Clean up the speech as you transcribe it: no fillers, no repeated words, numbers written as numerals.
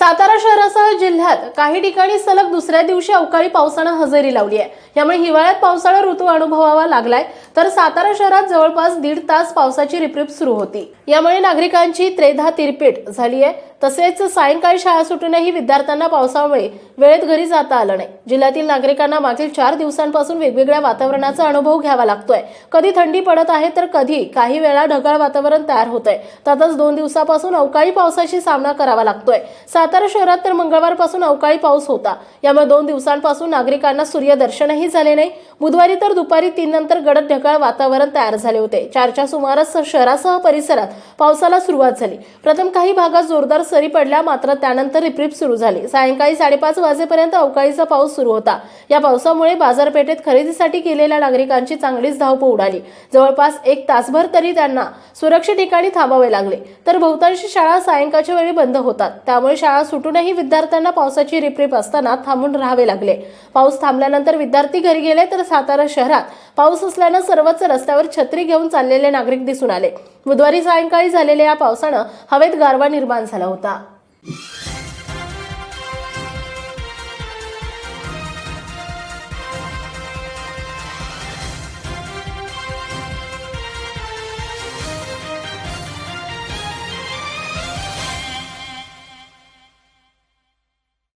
सातारा शहरासह जिल्ह्यात काही ठिकाणी सलग दुसऱ्या दिवशी अवकाळी पावसानं हजेरी लावली आहे। यामुळे हिवाळ्यात पावसाळा ऋतू अनुभवावा लागलाय, तर सातारा शहरात जवळपास 1.5 तास पावसाची रिपरिप सुरू होती। यामुळे नागरिकांची त्रेधा तिरपीट झाली आहे। तसेच सायंकाळी शाळा सुटूनही विद्यार्थ्यांना पावसामुळे वेळेत घरी जाता आलं नाही। जिल्ह्यातील नागरिकांना मागील 4 दिवसांपासून वेगवेगळ्या वातावरणाचा अनुभव घ्यावा लागतोय। कधी थंडी पडत आहे तर कधी काही वेळा ढगाळ वातावरण तयार होतंय। त्यातच 2 दिवसापासून अवकाळी पावसाशी सामना करावा लागतोय। सातारा शहरात तर मंगळवारपासून अवकाळी पाऊस होता। यामुळे 2 दिवसांपासून नागरिकांना सूर्यदर्शनही झाले नाही। बुधवारी तर दुपारी 3 नंतर गडद ढगाळ वातावरण तयार झाले होते। 4च्या सुमारास शहरासह परिसरात पावसाला सुरुवात झाली। प्रथम काही भागात जोरदार सरी पडल्या, मात्र त्यानंतर रिपरिप सुरू झाली। सायंकाळी 5:30 वाजेपर्यंत अवकाळीचा पाऊस सुरू होता। या पावसामुळे बाजारपेठेत खरेदीसाठी गेलेल्या नागरिकांची चांगलीच धावपळ उडाली। जवळपास 1 तासभर तरी त्यांना सुरक्षित ठिकाणी थांबावे लागले, तर बहुतांश शाळा सायंकाळच्या वेळी बंद होतात। त्यामुळे शाळा सुटूनही विद्यार्थ्यांना पावसाची रिपरिप असताना थांबून राहावे लागले। पाऊस थांबल्यानंतर विद्यार्थी घरी गेले, तर सातारा शहरात पाऊस असल्याने सर्वच रस्त्यावर छत्री घेऊन चाललेले नागरिक दिसून आले। बुधवारी सायंकाळी झालेल्या या पावसाने हवेत गारवा निर्माण झाला होता।